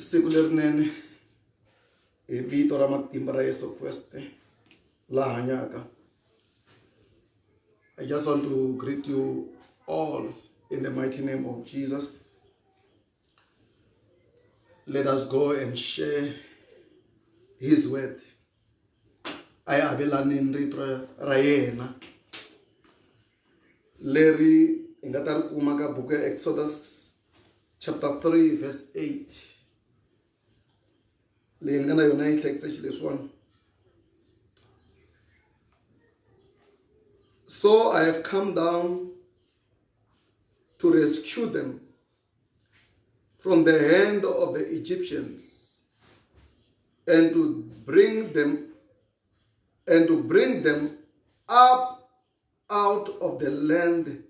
siku lerinene hi vito ra matimba ra Yesu Kriste la hanyaka. I just want to greet you all in the mighty name of Jesus. Let us go and share His word. Ay abelani rito ra yena leri inga ta ri kuma ka buku ya Exodus chapter 3 verse 8. Leyi nga na yona yi hlekisa leswiwani. So I have come down to rescue them from the hand of the Egyptians and to bring them up out of the land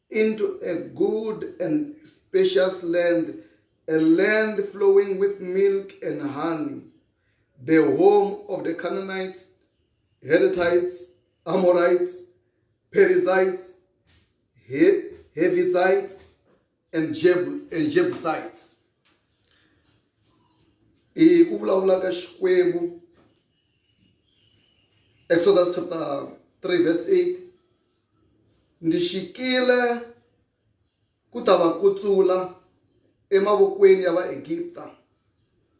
into a good and spacious land, a land flowing with milk and honey, the home of the Canaanites, Hittites, Amorites, Perizzites, Hevizites, and Jebusites. Exodus chapter 3 verse 8. Ndishikile kutava kutsula emavokweni ya vaEgipta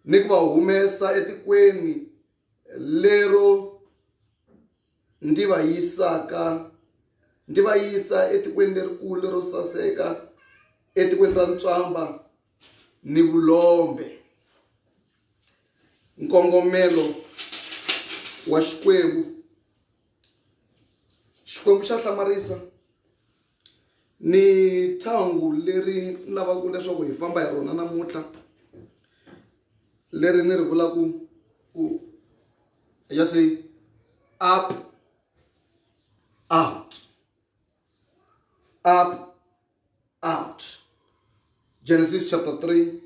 ni ku va humesa etikweni lero ndi va yisa etikweni lerikulu lero saseka, etikweni ra ntswamba ni vulombe. Nkongomelo wa Xikwembu xa hlamarisa ni thangu leri lavaku leswaku hi famba hi rona namuntlha, leri ni ri vulaku ku ya say up out. Genesis chapter 3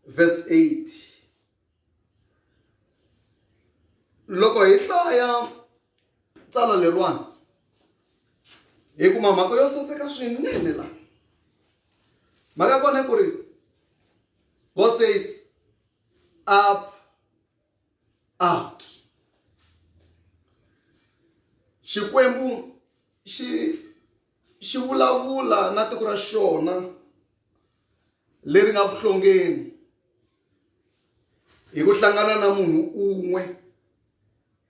verse 8. Loko hi hlaya tsala leriwani hi kuma mhaka yo saseka swinene la. Mhaka kona ku ri God says up out. Xikwembu xi vulavula na tiko ra xona leri nga vuhlongeni hi ku hlangana na munhu un'we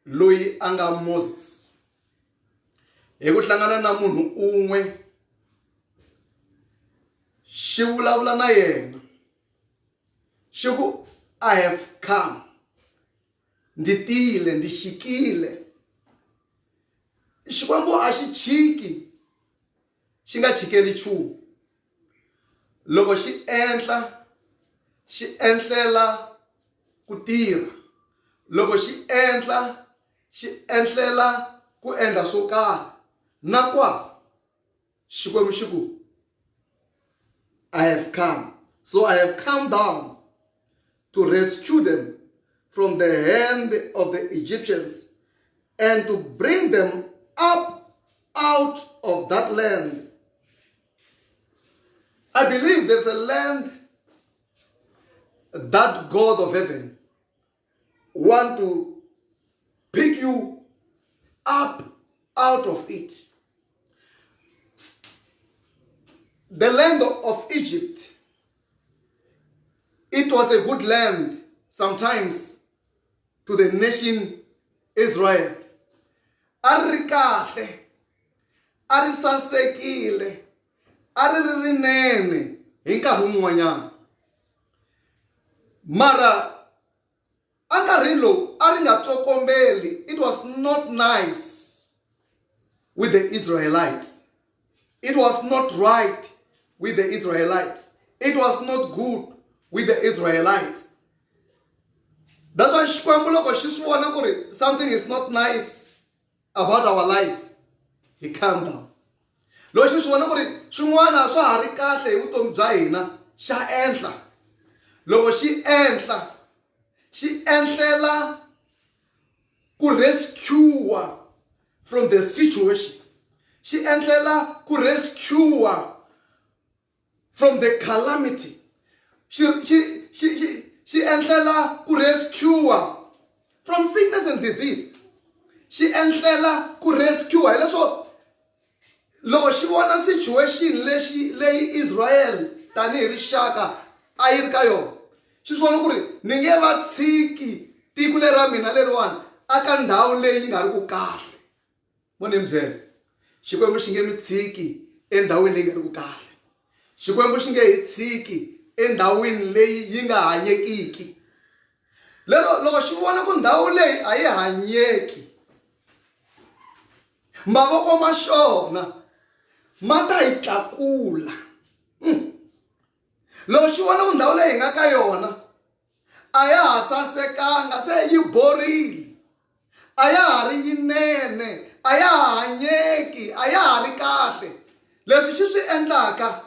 loyi a nga Moses, hi ku hlangana na munhu un'we xi vulavula na yena xi ku I have come, ndi tile, ndi xikile. Xikwembu a xi chiki, xi nga chikeli nchumu. Loko xi endla, xi endlela ku tirha. Loko xi endla, xi endlela ku endla swo karhi. Na kwa Xikwembu xi ku I have come. So I have come down to rescue them from the hand of the Egyptians and to bring them up out of that land. I believe there's a land that God of heaven want to pick you up out of it. The land of Egypt, it was a good land sometimes to the nation Israel. Ari kahle, ari sasekile, ari rinene hi nkarhi wun'wanyana. Mara ankarhi lowu ari nga tsokombeli. It was not nice with the Israelites. It was not right with the Israelites. It was not good with the Israelites. That's why Xikwembu loko xi swi vona ku ri something is not nice about our life, he calm down. Loko xi swi vona ku ri swin'wana swa ha ri kahle hi vutomi bya hina, xa endla. Loko xi endla, xi endlela ku rescue from the situation. Xi endlela ku rescue from the calamity. Xi xi endlela ku rescue from sickness and disease. Xi endlela ku rescue hileswo loko xi vona situation leyi Israel tanihi rixaka a yi ri ka yona, xi vona ku ri ni nge va tshiki tiko leri ra mina leriwani aka ndhawu leyi yi nga ri ku kahle. Voni mi byela, Xikwembu xi nge mi tshiki endhawini leyi nga ri ku kahle. Xikwembu xi nge hi tshiki endhawini leyi yi nga hanyekiki. Lero loko xi vona ku ndhawu leyi a yi hanyeki, mavoko ma xona ma ta yi tlakula. Loko xi vona ku ndhawu leyi hi nga ka yona a ya ha sasekanga, se yi borile, a ya ha ri yinene, a ya ha hanyeki, a ya ha ri kahle. Leswi xi swi endlaka,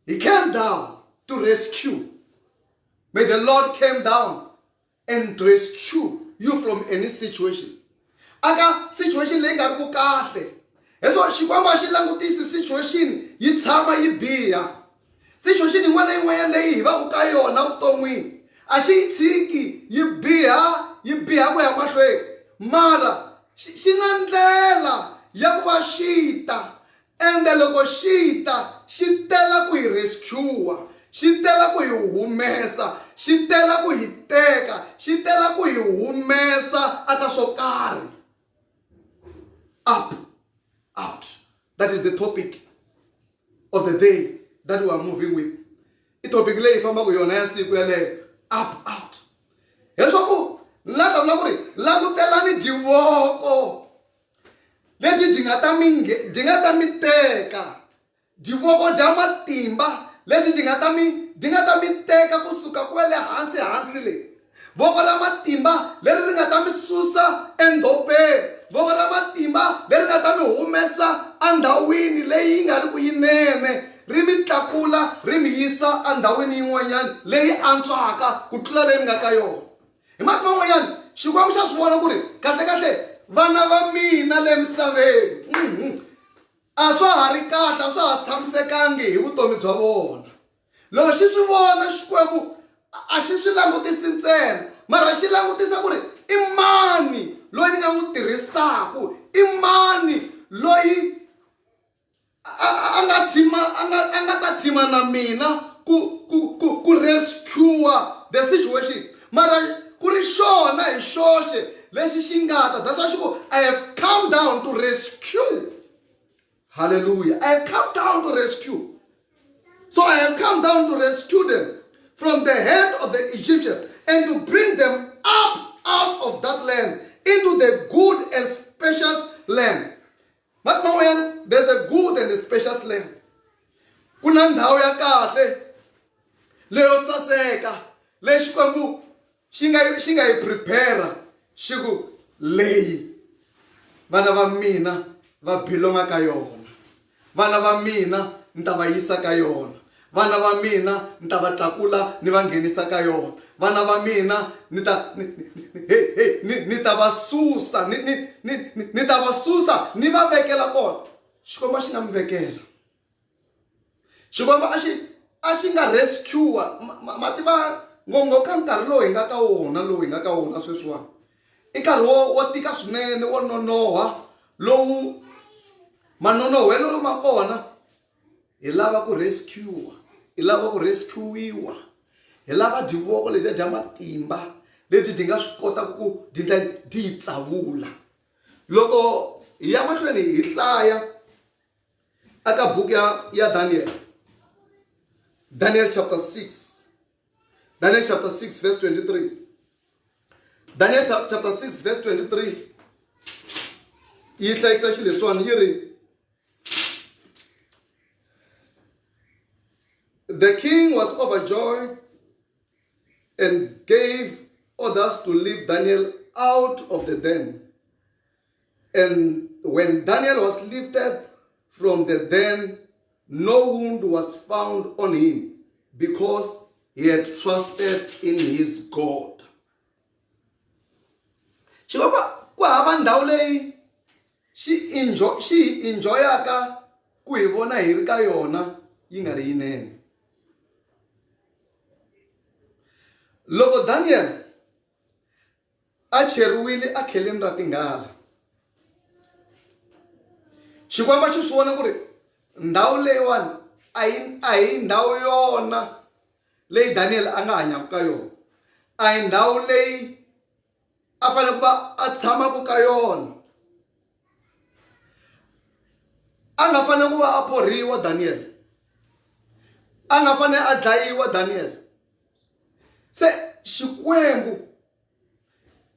he came down to rescue. May the Lord came down and rescue you from any situation. Aka situation leyi nga ri ku kahle. Leswo Xikwembu a xi langutisi situation yi tshama yi biha. Situation yin'wana na yin'wanyana leyi hi va ku ka yona vuton'wini a xi yi tshiki yi biha ku ya mahlweni, mara xi na ndlela ya ku va xi ta. Ende loko xi ta xi tela ku hi rescue, xi tela ku hi humesa, xi tela ku hi teka, xi tela ku hi humesa aka swo karhi. Up, out. That is the topic of the day that we are moving with. I topic leyi fambaku yona ya siku yaleyo, up, out. Leswaku la ta vula ku ri langutelani divoko leti di nga ta mi teka, divoko dya matimba leti di nga ta mi teka kusuka kwele hansi le. Voko la matimba leri ri nga ta mi susa endhopeni, voko la matimba leri nga ta mi humesa andhawini leyi nga ri ku yinene, ri mi tlakula ri mi yisa andhawini yin'wanyana leyi antswaka ku tlula leyi mi nga ka yona. Hi matimba man'wanyana Xikwembu xa swi vona ku ri kahle vana va mina le misaveni a swa ha ri kahle, a swa ha tshamisekangi hi vutomi bya vona. Loko xi swi vona Xikwembu a xi swi langutisi ntsena, mara xi langutisa ku ri i mani loyi ni nga n'wi tirhisaku, i mani loyi a nga ta tshima na mina ku rescue the situation. Mara ku ri xona hi xoxe lexi xi nga ta. That's why xi ku I have come down to rescue. Hallelujah. I have come down to rescue. So I have come down to rescue them from the hand of the Egyptians and to bring them up out of that land into the good and spacious land. But there's a good and a spacious land. Kuna ndhawu ya kahle leyo saseka leyi Xikwembu xi nga yi prepare xi ku leyi vana va mina va belonga ka yona, vana va mina ni ta va yisa ka yona, vana va mina ni ta va tlakula ni va nghenisa ka yona, vana va mina ni ta va susa ni ta va susa ni va vekela kona. Xikwembu xi nga mi vekela. Xikwembu a xi nga rescue mativa ngopfu ka nkarhi lowu hi nga ka wona sweswiwani. I nkarhi wo tika swinene, wo nonoha, lowu manonohelo ma kona hi lava ku rescue, hi lava ku rescueiwa, hi lava divoko leti dya matimba leti di nga swi kota ku di yi tsavula. Loko hi ya mahlweni hi hlaya aka buku ya Daniel chapter 6 verse 23. Daniel chapter 6 verse 23 yi hlayisa xilo leswiwani yi ri, the king was overjoyed and gave orders to leave Daniel out of the den. And when Daniel was lifted from the den, no wound was found on him, because he had trusted in his God. Xikwembu ku hava ndhawu leyi xi enjoyaka ku hi vona hi ri ka yona yi nga ri yinene. loko Daniel a cheriwile a kheleni ra tinghala, Xikwembu xi swi vona ku ri ndhawu leyiwani a hi ndhawu yona leyi Daniel a nga hanyaka ka yona, a hi ndhawu leyi a fanele ku va a tshamaka ka yona. A nga fanele ku va a phoriwa Daniel, a nga fanele a dlayiwa Daniel. Se Xikwembu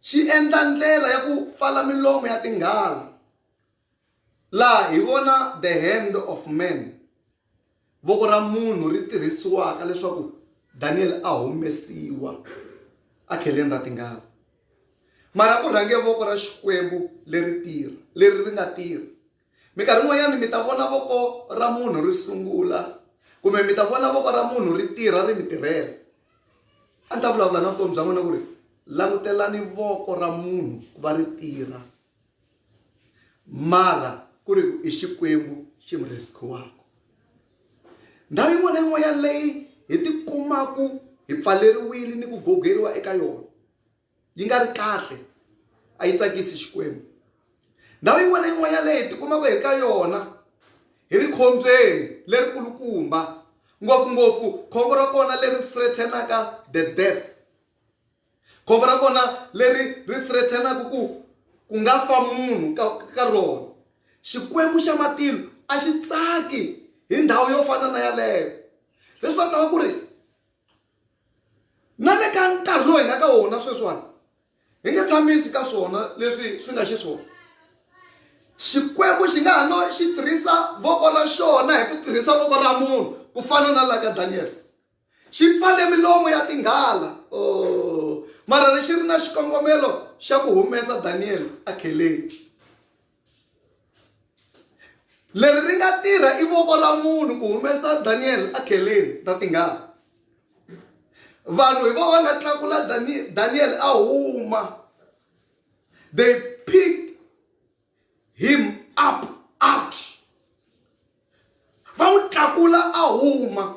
xi endla ndlela ya ku pfala milomo ya tinghala, laha hi vona the hand of man, voko ra munhu ri tirhisiwaka leswaku Daniel a humesiwa a kheleni ra tinghala. Mara ku rhange voko ra Xikwembu leri ri nga tirha. Minkarhi yin'wanyana mi ta vona voko ra munhu ri sungula, kumbe mi ta vona voko ra munhu ri tirha ri mi tirhela. A ni ta vulavula na vutomi bya n'wina ku ri langutelani voko ra munhu ku va ri tirha, mara ku ri i Xikwembu xi mi rescuwaka. Ndhawu yin'wana na yin'wanyana leyi hi tikumaku hi pfaleriwile ni ku gogeriwa eka yona, yi nga ri kahle, a yi tsakisi Xikwembu. Ndhawu yin'wana na yin'wanyana leyi hi tikumaku hi ri ka yona hi ri khombyeni leri kulukumba, ngopfungopfu khombo ra kona leri threatenaka the death, khombo ra kona leri ri threatenaka ku nga fa munhu ka rona. Xikwembu xa matilo a xi tsaki hi ndhawu yo fana na yaleyo. Leswi va tava ku ri na le ka nkarhi lowu hi nga ka wona sweswiwani hi nge tshamisi ka swona leswi swi nga xiswona. Xikwembu xi nga ha no xi tirhisa voko ra xona hi ku tirhisa voko ra munhu ku fana na laha ka Daniel. Xi pfale milomo ya tinghala, mara lexi ri na xikongomelo xa ku humesa Daniel a kheleni. Leri ri nga tirha i voko ra munhu ku humesa Daniel a kheleni ra tinghala. Vanhu hi vona va nga tlakula Daniel a huma. They picked him up out. Va n'wi tlakula a huma.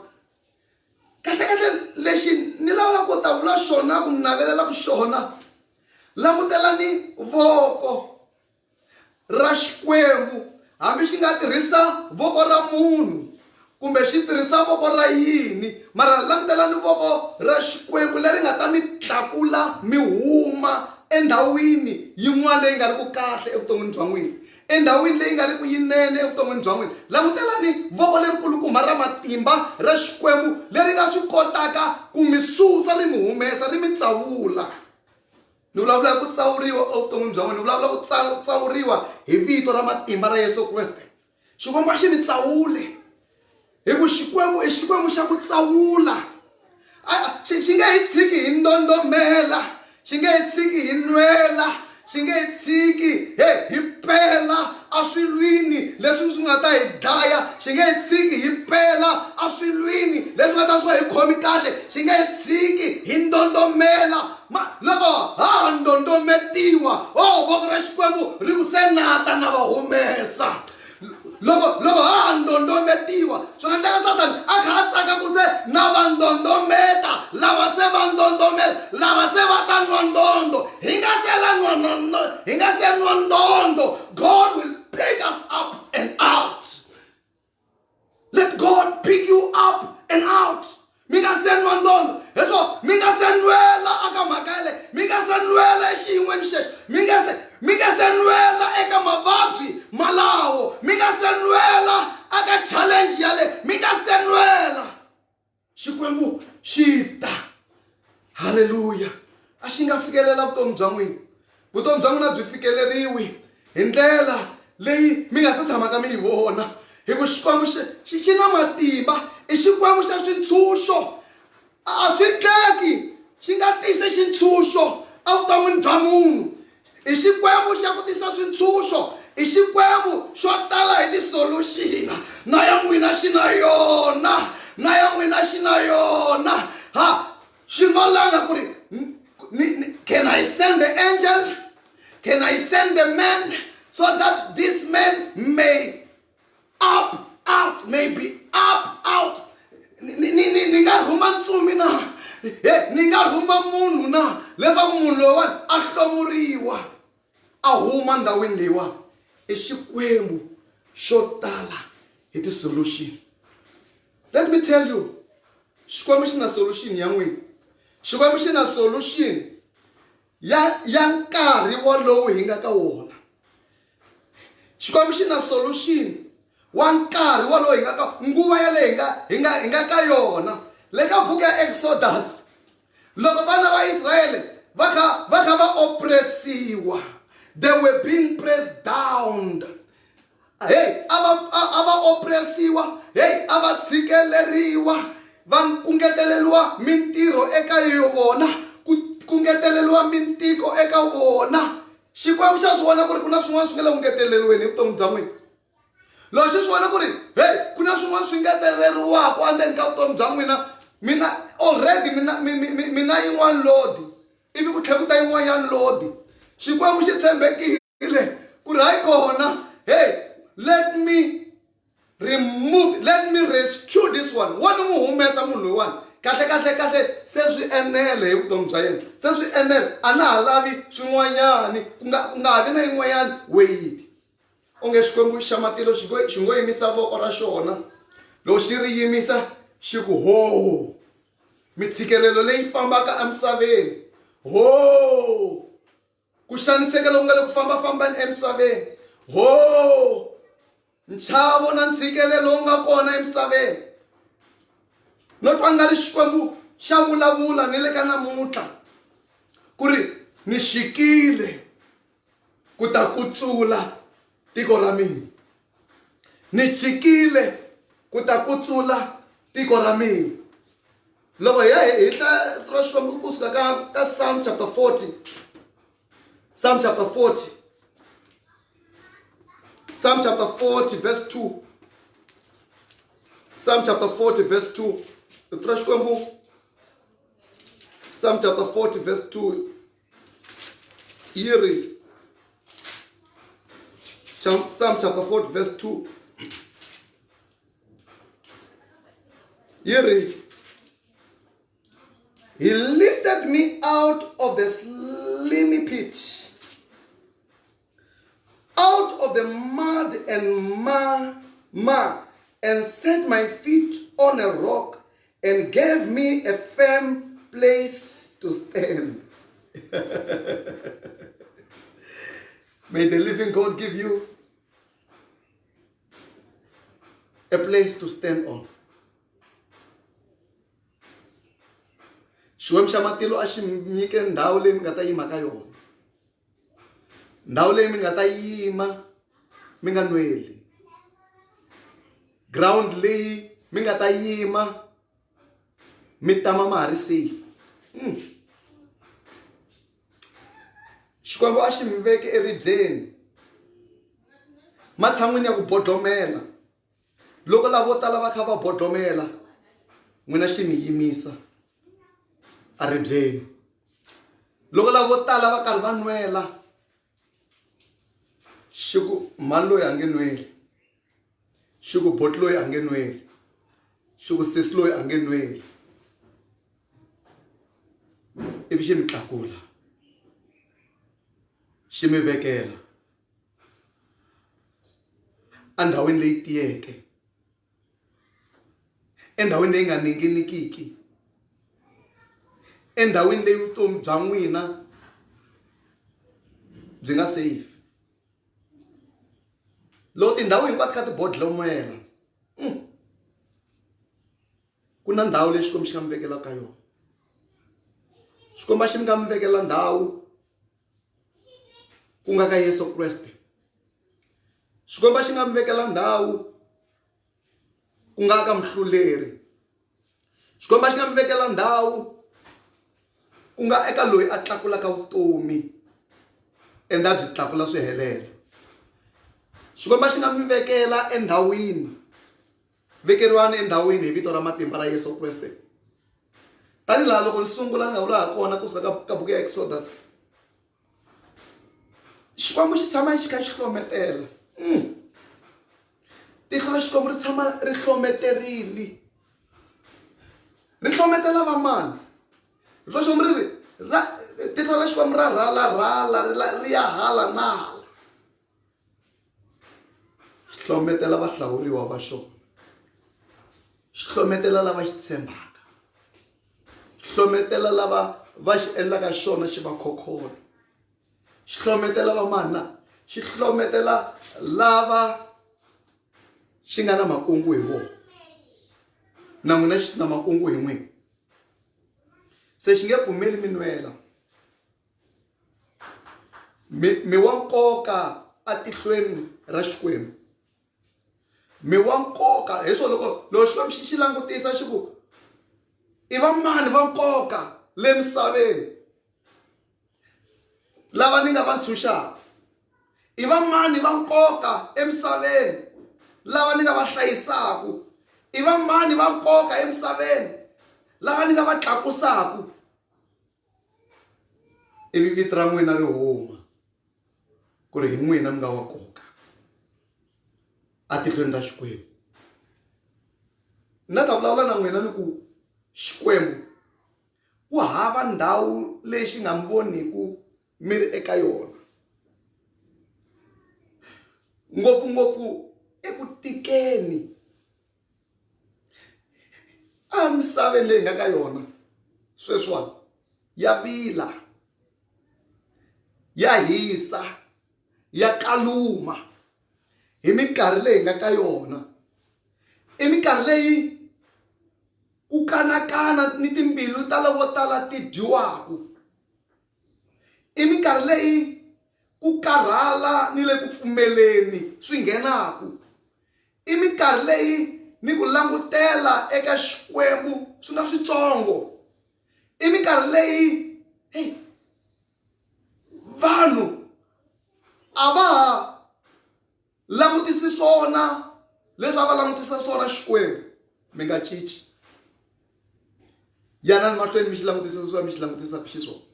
Kahle lexi ni lavaka ku ta vula xona ku navelela ku xona, langutelani voko ra Xikwembu. Hambi xi nga tirhisa voko ra munhu kumbe xi tirhisa voko ra yini, mara langutelani voko ra Xikwembu leri nga ta mi tlakula mi huma endhawini yin'wana leyi nga ri ku kahle evuton'wini bya n'wina, endhawini leyi nga ri ku yinene evuton'wini bya n'wina. Langutelani voko leri kulukumba ra matimba ra Xikwembu leri nga swi kotaka ku mi susa ri mi humesa ri mi tsavula. Ni vulavula ku tsawuriwa evuton'wini bya n'wina, ni vulavula ku tsawuriwa hi vito ra matimba ra Yesu Kreste. Xikwembu a xi mi tsawule hi ku Xikwembu i Xikwembu xa ku tsawula. Xi nge hi tshiki hi ndondomela, xi nge hi tshiki hi nwela, xi nge hi tshiki hi pela aswilwini leswi swi nga ta hi dlaya, xi nge hi tshiki hi pela aswilwini leswi nga ta swi hi khomi kahle, xi nge hi tshiki hi ndondomela. Loko ha ndondometiwa, voko ra Xikwembu ri ku senata na va humesa. Loko ha ndondometiwa, swi nga endleka Satani a kha a tsaka ku se na va ndondometa, lava se va ndondomela, lava se va ta nwa ndondo. Hi nga se nwa ndondo, God will pick us up and out. Let God pick you up and out. Mi nga se nwa ndondo, leswo mi nga se nwela aka mhaka leyi, mi nga se nwela exiyin'weni xexi, mi nga se nwela eka mavabyi malawo, mi nga se nwela aka challenge yaleyo, mi nga se nwela. Xikwembu xi ta, haleluya, a xi nga fikelela vutomi bya n'wina. Vutomi bya n'wina byi fikeleriwi hi ndlela leyi mi nga se tshamaka mi yi vona, hi ku Xikwembu xi na matimba. I Xikwembu xa switshunxo, a swi endleki xi nga tisi xitshunxo evuton'wini bya munhu. I Xikwembu xa ku tisa switshunxo, i Xikwembu xo tala hi ti-solution. Na ya n'wina xi na yona, na ya n'wina xi na yona. Xi ngo langa ku ri can I send the angel? Can I send the man so that this man may out, maybe up, out. Ni nga rhuma ntsumi na, ni nga nga rhuma munhu na leswaku munhu loyiwani a hlomuriwa a huma ndhawini leyiwani i xikwembu xo tala hi ti-solution. Let me tell you, xikwembu xi na solution ya n'wina. Xikwembu xi na solution ya nkarhi wolowo hi nga ka wona. Xikwembu xi na solution wa nkarhi wolowo hi nga ka nguva yaleyi hi nga ka yona. Le ka buku ya Exodus, loko vana va Israyele va kha va oppressiwa, they were being pressed down. Hey, ava oppressiwa, hey, ava tshikeleriwa, va kungeteleliwa mintirho eka yona, kungeteleliwa mintiko eka vona. Xikwembu xa swi vona ku ri ku na swin'wana swi nga le ku ngeteleliweni hi vutomi bya n'wina. Loko xi swi vona ku ri hey, ku na swin'wana swi ngeteleriwaka endzeni ka vutomi bya n'wina, mina already mina yin'wana lodi ivi ku tlhela ku ta yin'wanyana lodi. Xikwembu xi tshembekile ku ri hayi kona, hey, let me rescue this one. Wa ni n'wi humesa munhu loyiwani kahle se swi enele hi vutomi bya yena, se swi enele a na ha lavi swin'wanyani, ku nga ha vi na yin'wanyani weyiti. Onge xikwembu xa matilo xi ngo yimisa voko ra xona, loko xi ri yimisa xi ku ho mitshikelelo leyi fambaka emisaveni, ho ku xaniseka loku nga le ku fambafambani emisaveni, ho nchavo na ntshikelelo lowu nga kona emisaveni. No twa nga ri xikwembu xa vulavula ni le ka namuntlha ku ri ni xikile ku ta kutsula tiko ra mina, ni chikile ku ta kutsula tiko ra mina. Loko hi ta tra xikwembu kusuka ka Psalm chapter 40, Psalm chapter 40, Psalm chapter 40 verse 2, Psalm chapter 40 verse 2. Tra xikwembu Psalm chapter 40 verse 2 yiri, Psalm chapter 40 verse 2 yiri, he lifted me out of the slimy pit, out of the mud and mire, and set my feet on a rock, and gave me a firm place to stand. May the living God give you a place to stand on. Xikwembu xa matilo a xi nyike ndhawu leyi mi nga ta yima ka yona, ndhawu leyi mi nga ta yima mi nga nweli, ground leyi mi nga ta yima mi tama ma ha ri safe. Xikwembu a xi mi veke eribyeni matshan'wini ya ku bodlomela. Loko lavo tala va kha va bodlomela, n'wina xi mi yimisa a ribyeni. Loko lavo tala va karhi va nwela, xi ku mani loyi a nge nweli, xi ku boti loyi a nge nweli, xi ku sisi loyi a nge nweli, ivi xi mi tlakula, xi mi vekela endhawini leyi tiyeke, endhawini leyi nga ninginikiki, endhawini leyi vutomi bya n'wina byi nga safe. Loko tindhawu hinkwato kha ti bodlomela, ku na ndhawu leyi Xikwembu xi nga mi vekela ka yona. Xikwembu xi nga mi vekela ndhawu ku nga ka Yesu Kreste. Xikwembu xi nga mi vekela ndhawu ku nga ka Mhluleri. Xikwembu xi nga mi vekela ndhawu ku nga eka loyi a tlakulaka vutomi ende a byi tlakula swi helela. Xikwembu xi nga mi vekela endhawini, vekeriwani endhawini hi vito ra matimba ra Yesu Kreste. Tani laha loko ni sungula ni nga vula ha kona kusuka ka buku ya Exodus, Xikwembu xi tshama xi kha xi hlometela. Tihlo ra Xikwembu ri tshama ri hlometerile, ri hlometela va mani? ro shomri ti thora xikwembu ra rhala ri ya hala nala hlometela vahlawuriwa va xona hlometela lava xi tshembaka hlometela lava va xi endlaka xona xi va khokholo hlometela va mana xi hlometela lava xi nga na makungu hi vona na n'wina xi na makungu hi n'wina se xi nge pfumeli minwela mi wa nkoka atihlweni ra xikwembu mi wa nkoka hi swona loko xikwembu xi langutisa xi ku i va mani va nkoka le misaveni lava ni nga va ntshunxaka i va mani va nkoka emisaveni lava ni nga va hlayisaka i va mani va nkoka emisaveni lava ni nga va tlakusaka ivi vito ra n'wina ri huma ku ri hi n'wina mi nga wa nkoka atihlweni ra xikwembu na ta vulavula na n'wina ni ku xikwembu ku hava ndhawu lexi nga mi voniku mi ri eka yona ngopfungopfu eku tikeni a misaveni leyi nga ka yona sweswiwani ya vila ya hisa ya kaluma hi minkarhi leyi nga ka yona i minkarhi leyi ku kanakana ni timbilu ta lavo tala ti dyiwaku i minkarhi leyi ku karhala ni le ku pfumeleni swi nghenaku i minkarhi leyi ni ku langutela eka xikwembu swi nga switsongo i minkarhi leyi vanhu a va ha langutisi swona leswi a va langutisa swona xikwembu mi nga cinci yanani mahlweni mi xi langutisa swona mi xi langutisaka xiswona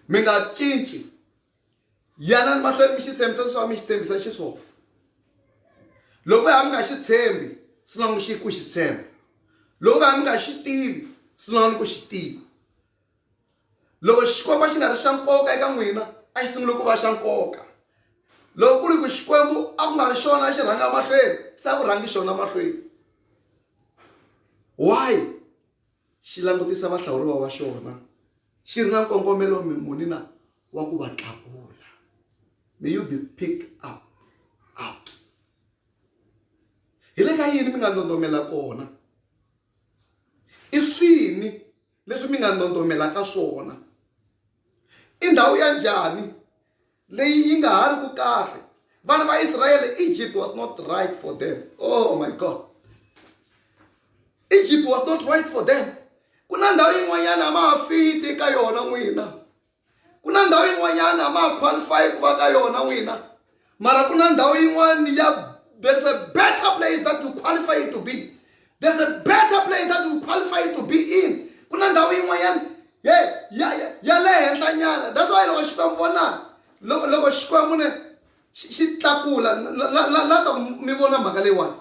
mi nga cinci yanani mahlweni mi xi tshembisa swona mi xi tshembisa xiswona loko va mi nga xi tshembi swi nga n'wi ku xi tshemba loko va mi nga xi tivi swi nga n'wi ku xi tiva loko xikwembu xi nga ri xa nkoka eka n'wina a xi sungule ku va xa nkoka loko ku ri ku xikwembu a ku nga ri xona xi rhanga mahlweni se a ku rhangi xona mahlweni why xi langutisa vahlawuriwa va xona xi ri na nkongomelo muni na wa ku va tlakula may you be picked up out hi le ka yini mi nga ndondomela kona i swini leswi mi nga ndondomelaka swona i ndhawu ya njhani leyi yi nga ha ri ku kahle vana va Israyele Egypt was not right for them oh my god Egypt was not right for them ku na ndhawu yin'wanyana ma ha fiti ka yona n'wina ku na ndhawu yin'wanyana ma ha qualify ku va ka yona n'wina mara ku na ndhawu yin'wani ya there's a better place that you qualify to be there's a better place that you qualify to be in ku na ndhawu yin'wanyana ya le henhlanyana that's why loko xikwembu vonana loko xikwembu ne xi tlakula la ta mi vona mhaka leyiwani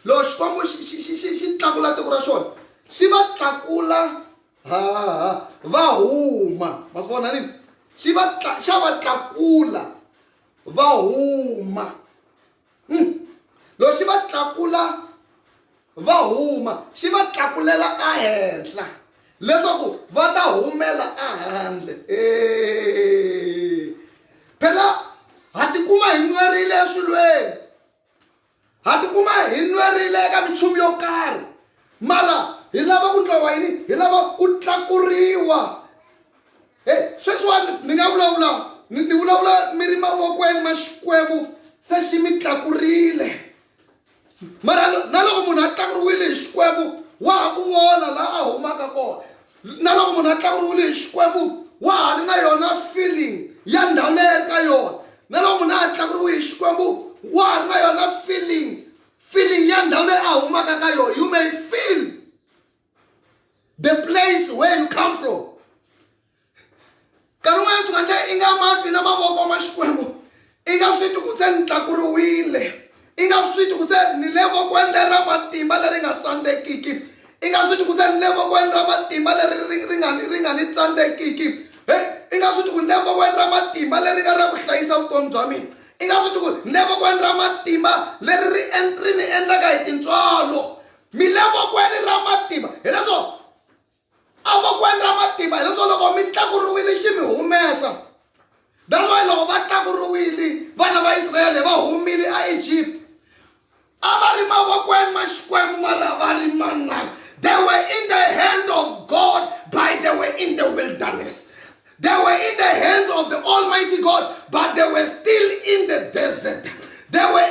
loko xikwembu xi tlakula tiko ra xona xi va tlakula va huma ma swi vona rini xa va tlakula va huma loko xi va tlakula va huma xi va tlakulela ehenhla leswaku va ta humela ehandle phela ha tikuma hi nwerile eswilweni ha tikuma hi nwerile eka minchumu yo karhi mara hi lava ku tlowa yini hi lava ku tlakuriwa sweswiwani ni nga vulavula ni vulavula mi ri mavokweni ma xikwembu se xi mi tlakurile mara na loko munhu a tlakuriwile hi xikwembu wa ha ku vona laha a humaka kona na loko munhu a tlakuriwile hi xikwembu wa ha ri na yona feeling ya ndhawu leyi ka yona na loko munhu a tlakuriwe hi xikwembu wa ha ri na yona feeling ya ndhawu leyi a humaka ka yona you may feel the place where you come from nkarhi wun'wana swi nga ndla i nga matwi na mavoko ma xikwembu i nga swi twi ku se ni tlakuriwile i nga swi twi ku se ni le vokweni leri ra matimba leri nga tsandzekiki I nga swi ku se levo ku endla matimba leri ri nga ni tsandzekiki. I nga swi ku levo ku endla matimba leri nga ra ku hlayisa vutomi bya mina. I nga swi ku levo ku endla matimba leri ri ni endlaka hi tintswalo. Mi levo ku endla matimba hileswo a va ku endla matimba hileswo loko mi tlakuriwile xi mi humesa. That's why loko va tlakuriwile vana va Israyele va humile Egypt. A va ri mavokweni ma Xikwembu mara va ri mananga. They were in the hand of God, but they were in the wilderness. They were in the hands of the Almighty God, but they were still in the desert. They were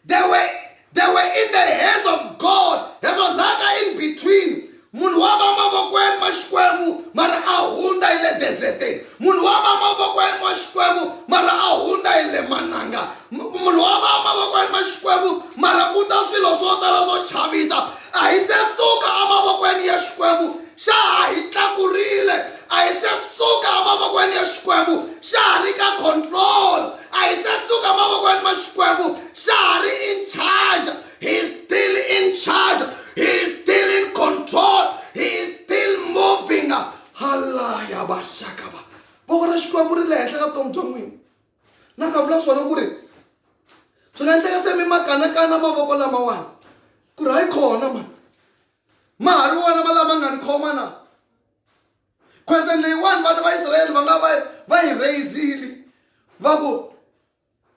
in the hands of God. That's what like in between. Munhu wa va mavokweni ma Xikwembu mara a hundza hi le desert. Munhu wa va mavokweni ma Xikwembu mara a hundza hi le mananga. Munhu wa va mavokweni ma Xikwembu mara ku ta swilo swo tala swo chavisa. A hi se suka emavokweni ya Xikwembu xa ha hi tlakurile. A hi se suka emavokweni ya Xikwembu xa ha ri ka control. A hi se suka emavokweni ma Xikwembu xa ha ri in charge. He is still in charge. He is still in control. He is still moving. Halaya bashakaba. Voko ra Xikwembu ri le henhla ka vutomi bya n'wina. Na ka vula swona ku ri swi nga endleka se mi makanakana mavoko lamawani ku ri hayi khona mani ma ha ri wona malama nga ni khoma na. Question leyiwani vanhu va Israyele va nga va yi raisile va ku,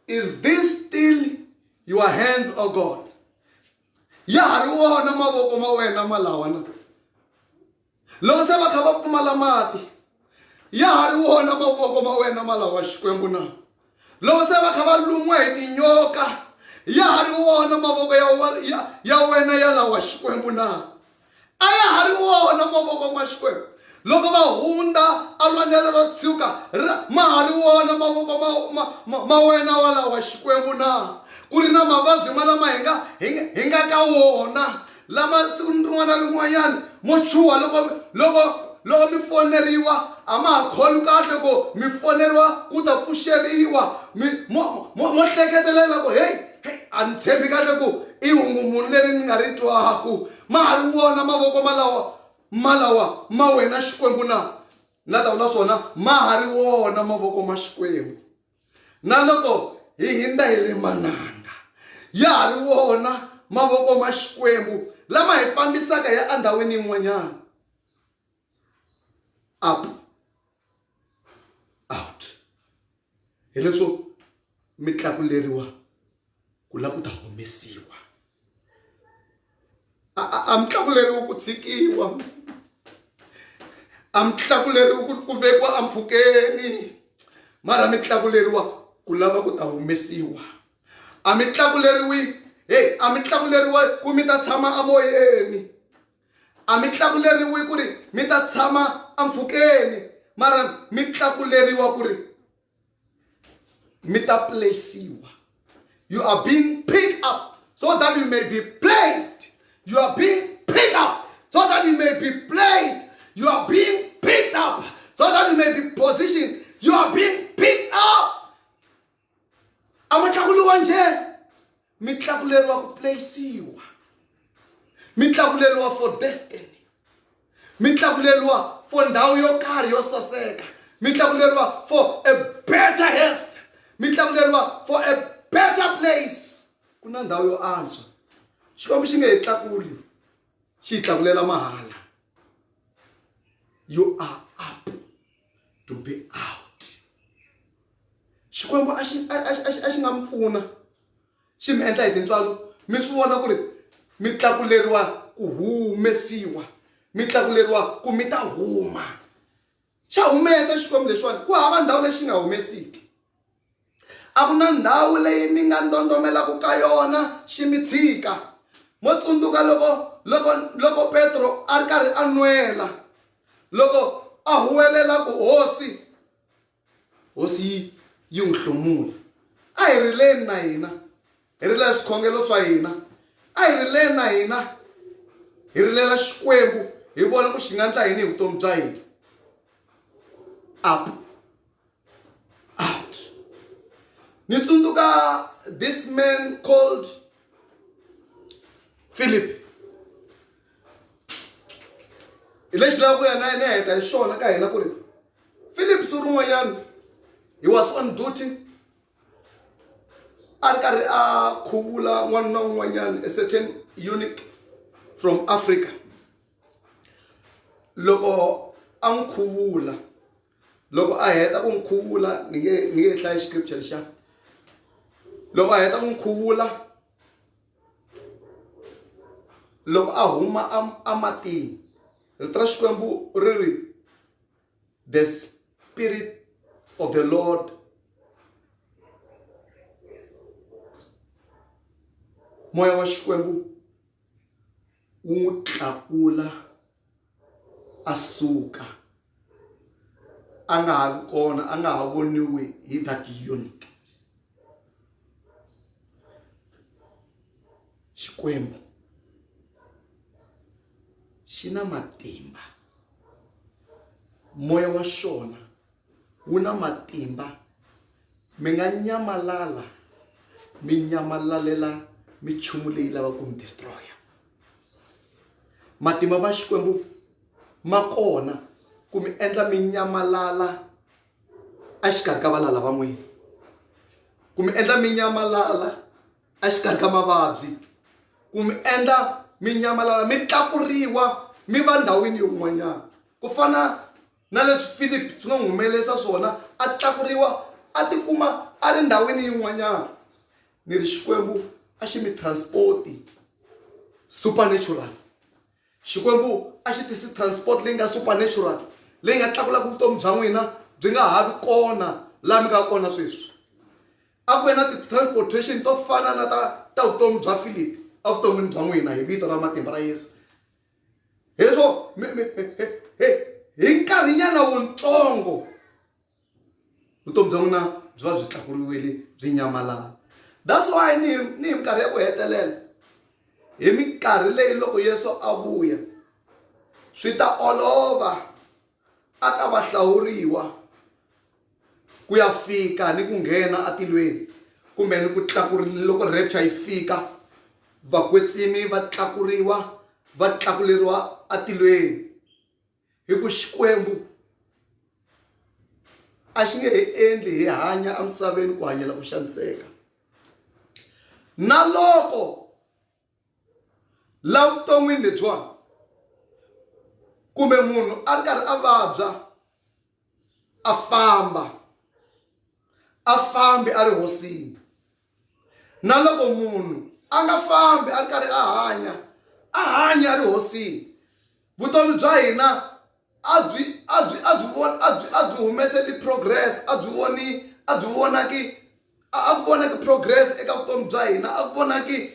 is this still your hands, O God? Ya ha ri wona mavoko ma wena malawa na. Loko se va kha va pfumala mati, ya ha ri wona mavoko ma wena malawa Xikwembu na. Loko se va kha va lumiwa hi tinyoka, ya ha ri wona mavoko ya wena ya lawa Xikwembu na. A ya ha ri wona mavoko ma Xikwembu. Loko va hundza alwandle ro tshuka, ma ha ri wona mavoko ma wena wa lawa Xikwembu na. Ku ri na mavabyi malama hi nga ka wona lama siku rin'wana na rin'wanyana mo chuha loko mi foneriwa a ma ha kholi kahle ku mi foneriwa ku ta pfuxeriwa mo hleketelela ku hey a ni tshembi kahle ku i hungu munhu leri ni nga ri twaku. Ma ha ri wona mavoko malawa ma wena Xikwembu na ta vula swona ma ha ri wona mavoko ma Xikwembu. Na loko hi hindza hi le mananga, ya ha ri wona mavoko ma Xikwembu lama hi fambisaka ya endhawini yin'wanyana. Up, out. Hi leswo mi tlakuleriwa ku lava ku ta humesiwa. A mi tlakuleriwi ku tshikiwa. A mi tlakuleriwi ku vekiwa empfhukeni. Mara mi tlakuleriwa ku lava ku ta humesiwa. A mi tlakuleriwi a mi tlakuleriwa ku mi ta tshama amoyeni. A mi tlakuleriwi ku ri mi ta tshama empfhukeni. Mara mi tlakuleriwa ku ri mi ta placeiwa. You are being picked up so that you may be placed. You are being picked up so that you may be placed. You are being picked up so that you may be positioned. You are being picked up. Amatlakuliwa nje. Mi tlakuleriwa ku placeiwa. Mi tlakuleriwa for destiny. Mi tlakuleriwa for ndhawu yo karhi yo saseka. Mi tlakuleriwa for a better health. Mi tlakuleriwa for a better place. Kuna ndhawu yo antswa. Xikwembu xi nge hi tlakuli, xi tlakulela mahala. You are up to be out. Xikwembu a xi nga mi pfuna, xi mi endla hi tintswalo. Mi swi vona ku ri mi tlakuleriwa ku humesiwa. Mi tlakuleriwa ku mi ta huma. Xa humesa Xikwembu lexiwani, ku hava ndhawu leyi xi nga humesiki. A ku na ndhawu leyi mi nga ndondomelaka ka yona xi mi tshika. Mo tsundzuka loko Petro a ri karhi a nwela, loko a huwelela ku hosi yi n'wi hlomula. A hi rileni na hina, hi rilela swikhongelo swa hina. A hi rileni na hina, hi rilela Xikwembu, hi vona ku xi nga endla yini hi vutomi bya hina. Up, out. Ni tsundzuka this man called Philip. Lexi la ku ya na heta hi xona ka hina ku ri Philip Surun'wanyana, he was on duty. A ri karhi a khuvula n'wana na un'wanyana, a certain eunuch from Africa. Loko a n'wi khuvula, loko a heta ku n'wi khuvula, ni nge hlaya scripture lexa. Loko a heta ku n'wi khuvula, loko a huma a matini, rito ra Xikwembu ri ri, the Spirit of the Lord moya wa Xikwembu wu n'wi tlakula a suka, a nga ha vi kona, a nga ha voniwi hi that eunuch. Xikwembu xi na matimba, moya wa xona wu na matimba. Mi nga nyamalala, mi nyamalalela minchumu leyi lava ku mi destroya. Matimba ma Xikwembu ma kona ku mi endla mi nyamalala a xikarhi ka valala va n'wina, ku mi endla mi nyamalala a xikarhi ka mavabyi, ku mi endla mi nyamalala mi tlakuriwa mi va ndhawini yin'wanyana. Ku fana na leswi Philip swi nga n'wi humelerisa swona, a tlakuriwa a tikuma a ri ndhawini yin'wanyana. Ni ri Xikwembu a xi mi transporti supernatural. Xikwembu a xi tisi transport leyi nga supernatural, leyi nga tlakulaka vutomi bya n'wina byi nga ha vi kona laha mi nga kona sweswi. A ku ve na ti-transportation to fana na ta vutomi bya Philip evuton'wini bya n'wina hi vito ra matimba ra Yesu. Hi leswo hi nkarhinyana wutsongo vutomi bya n'wina byi va byi tlakuriwile, byi nyamalala. That's why ni hi minkarhi ya ku hetelela, hi minkarhi leyi loko Yesu a vuya, swi ta olova aka vahlawuriwa ku ya fika ni ku nghena atilweni, kumbe ni ku tlakuriwa. Loko rapture yi fika, vakwetsimi va tlakuriwa, va tlakuleriwa atilweni. Hi ku Xikwembu a xi nge hi endli hi hanya emisaveni ku hanyela ku xaniseka. Na loko la vuton'wini lebyiwani kumbe munhu a ri karhi a vabya, a fambi a ri hosini. Na loko munhu a nga fambi a ri karhi a hanya a ri hosini, vutomi bya hina a byi humeseli progress, a byi vonaki progress eka vutomi bya hina, a ku vonaki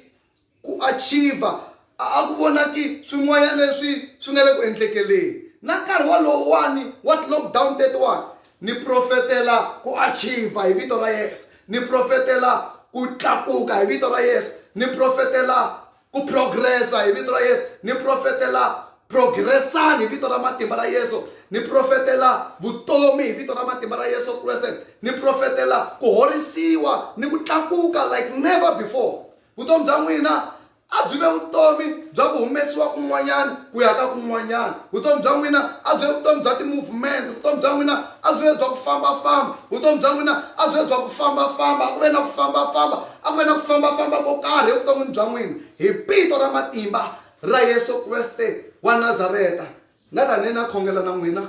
ku achiever, a ku vonaki swin'wanyana leswi swi nga le ku endlekeleni. Na nkarhi walowani wa lockdown 31, ni profetela ku achiever hi vito ra Yesu, ni profetela ku tlakuka hi vito ra Yesu, ni profetela ku progressa hi vito ra Yesu, ni profetela progressani hi vito ra matimba ra Yesu, ni profetela vutomi hi vito ra matimba ra Yesu Kriste, ni profetela ku horisiwa ni ku tlakuka like never before. Vutomi bya n'wina a byi ve vutomi bya ku humesiwa kun'wanyana ku ya ka kun'wanyana. Vutomi bya n'wina a byi ve vutomi bya ti-movements, vutomi bya n'wina a byi ve bya ku fambafamba, vutomi bya n'wina a byi ve bya ku fambafamba, a ku ve na ku fambafamba, a ku ve na ku fambafamba ko karhi evuton'wini bya n'wina hi vito ra matimba ra Yesu Kriste wa Nazareta. Na tanihi na khongela na n'wina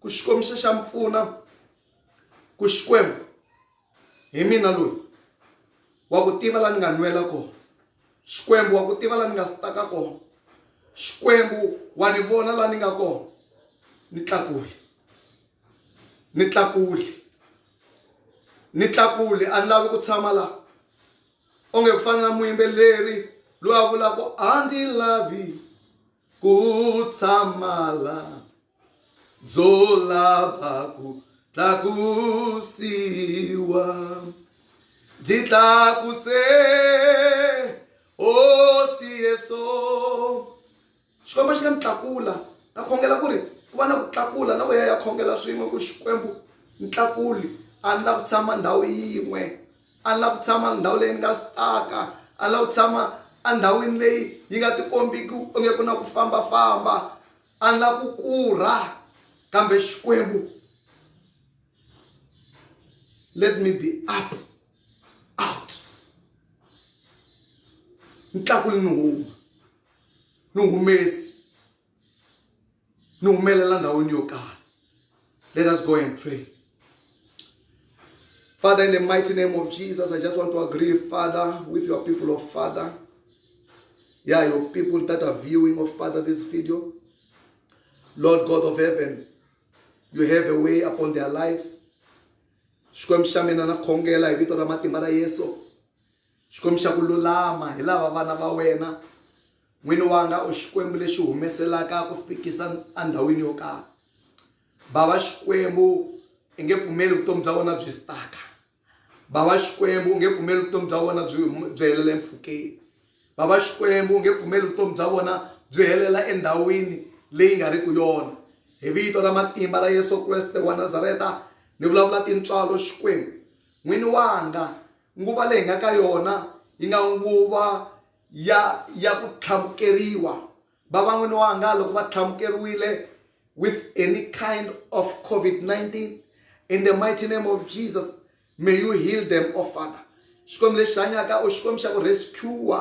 ku Xikwembu xa mpfuna, ku Xikwembu hi mina loyi wa ku tiva laha ni nga nwela kona, Xikwembu wa ku tiva laha ni nga staka kona, Xikwembu wa ni vona laha ni nga kona. Ni tlakuli a ni lavi ku tshama laha. Onge ku fana na muyimbeleri loyi a vulaka a ndzi lavi ku tshama laha, dzo lava ku tlakusiwa, ndzi tlakuse hosi Yesu. Xikwembu xi nga mi tlakula. Na khongela ku ri ku va na ku tlakula, na ku ya khongela swin'we ku Xikwembu ni tlakuli. A ni lava ku tshama ndhawu yin'we, a ni lava ku tshama ndhawu leyi ni nga staka, a ni lava ku tshama endhawini leyi yi nga tikombiki onge ku na ku fambafamba, Anla kukura kambe xikwembu. Let me be up, out. Ntlakuli nuhuma. Nuhumesi. Nuhumelela ndawini yo karhi. Let us go and pray. Father, in the mighty name of Jesus, I just want to agree, Father, with your people of Father. Yeah, your people that are viewing of Father this video. Lord God of heaven, you have a way upon their lives. Xikwembu xa mina na khongela hi vito ra matimba ra Yesu. Xikwembu xa ku lulama hi lava vana va wena. N'wini wanga u xikwembu lexi humeselaka ku fikisa andhawini yo karhi. Bava xikwembu i nge pfumeli vutomi bya vona byi staka. Bava xikwembu u nge pfumeli vutomi bya vona byi helela empfhukeni. Bava xikwembu u nge pfumeli vutomi bya vona byi helela endhawini leyi nga riki yona. Hi vito ra matimba ra Yesu Kreste wa Nazareta ni vulavula tintswalo xikwembu. N'wini wanga nguva leyi nga ka yona yi nga nguva ya ku tlhamukeriwa. Bava n'wini wanga loko va tlhamukeriwile with any kind of COVID-19, in the mighty name of Jesus, may you heal them, oh Father. Xikwembu lexi hanyaka u xikwembu xa ku rescue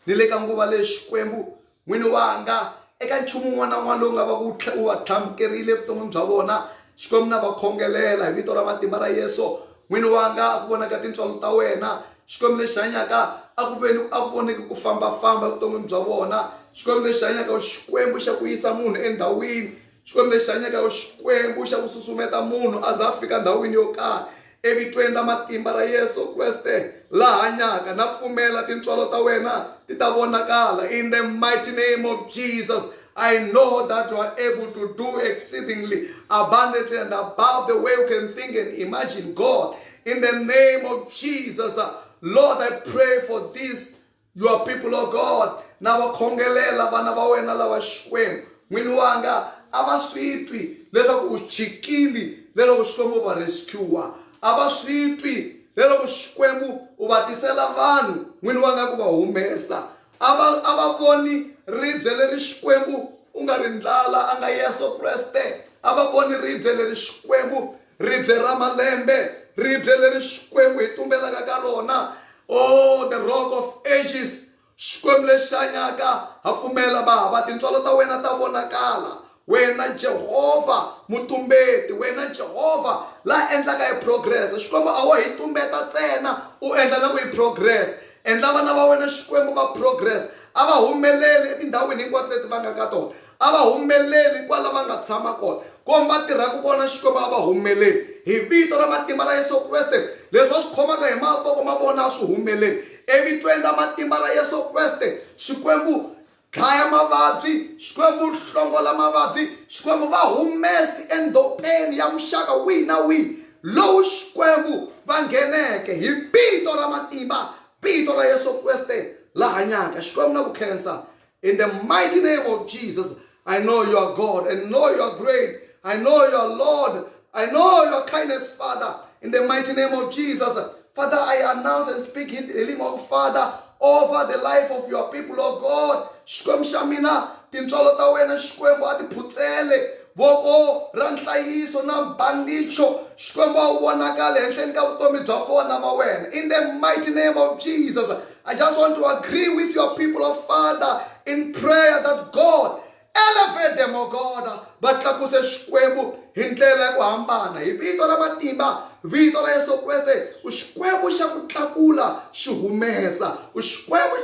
ni le ka nguva leyi xikwembu n'wini wanga eka nchumu n'wana na n'wana lowu nga va u va tlhamukerile vuton'wini bya vona. Xikwembu na va khongelela hi vito ra matimba ra Yesu. N'wini wanga a ku vonaka tintswalo ta wena. Xikwembu lexi hanyaka a ku voneki ku fambafamba vuton'wini bya vona. Xikwembu lexi hanyaka xikwembu xa ku yisa munhu endhawini. Xikwembu lexi hanyaka xikwembu xa ku susumeta munhu a za a fika ndhawini yo karhi. Evitweni ra matimba ra Yesu Kreste laha hanyaka na pfumela tintswalo ta wena ti ta vonakala. In the mighty name of Jesus, I know that you are able to do exceedingly abundantly and above the way you can think and imagine, God. In the name of Jesus, Lord, I pray for this, your people, oh God. Na va khongelela vana va wena lava xikwembu. N'wini wanga a va swi twi leswaku u chikili lero xikwembu va rescue. A va swi twi lero xikwembu u va tisela vanhu n'wini wanga ku va humesa. A va voni ribye leri xikwembu u nga ri ndlala a nga Yesu Kreste. A va voni ribye leri xikwembu, ribye ra malembe, ribye leri xikwembu hi tumbelaka ka rona. Oh, the rock of ages. Xikwembu lexi hanyaka ha pfumela Bava tintswalo ta wena ta vonakala. Wena Jehova mutumbeti, wena Jehova la endlaka hi progress. Xikwembu a wo hi tumbeta ntsena u endla na ku hi progress. Endla vana va wena xikwembu va progress. A va humeleli etindhawini hinkwato leti va nga ka tona. A va humeleli kwala va nga tshama kona. Komba tirhaka kona xikwembu a va humeleli. Hi vito ra matimba ra Yesu Kreste leswi va swi khomaka hi mavoko ma vona a swi humeleli. Evitweni ra matimba ra Yesu Kreste xikwembu dlaya mavabyi, xikwembu hlongola mavabyi, xikwembu va humesi endhopeni ya muxaka wihi na wihi lowu xikwembu va ngheneke hi vito ra matimba, vito ra Yesu Kreste la hanyaka. Xikwembu na ku khensa in the mighty name of Jesus. I know you are God, I know you are great, I know you are Lord, I know your kindness, Father. In the mighty name of Jesus, Father, I announce and speak healing of Father over the life of your people, oh God. Xikwembu xa mina tintswalo ta wena xikwembu a ti phutsele voko ra nhlayiso na bandicho xikwembu a wu vonakale henhleni ka vutomi bya vona va wena. In the mighty name of Jesus, I just want to agree with your people, oh Father, in prayer that God elevate them, oh God, va tlakuse xikwembu hi ndlela ya ku hambana hi vito ra matimba, vito ra Yesu Kreste. U xikwembu xa ku tlakula xi humesa, u xikwembu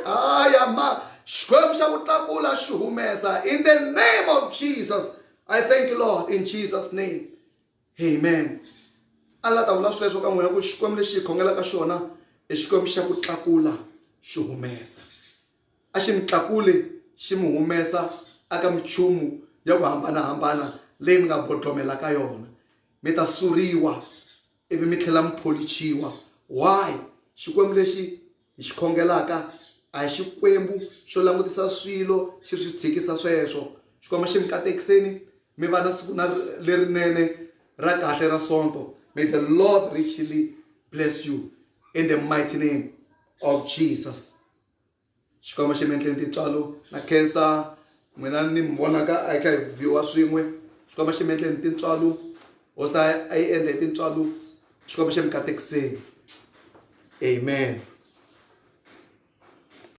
xikwembu xa ku tlakula xi humesa. In the name of Jesus, I thank you, Lord, in Jesus' name, amen. A la ta vula sweswo ka n'wina ku xikwembu lexi hi khongelaka xona i xikwembu xa ku tlakula xi humesa. A xi mi tlakule xi mi humesa aka michumu ya ku hambanahambana leyi mi nga bodlomela ka yona. Mi ta suriwa ivi mi tlhela mi pholichiwa. Why? Xikwembu lexi hi xi khongelaka a hi xikwembu xo langutisa swilo xi swi tshikisa sweswo. Xikwembu xi mi katekiseni mi va na siku lerinene ra kahle ra sonto. May the Lord richly bless you in the mighty name of Jesus. Xikwembu xi mi endleni tintswalo na khensa mina ni mbona ka a ka viewa swin'we xikwama xi metleni tintswalo o sa a yi endla hi tintswalo xikwama xi mi katekiseni. Amen.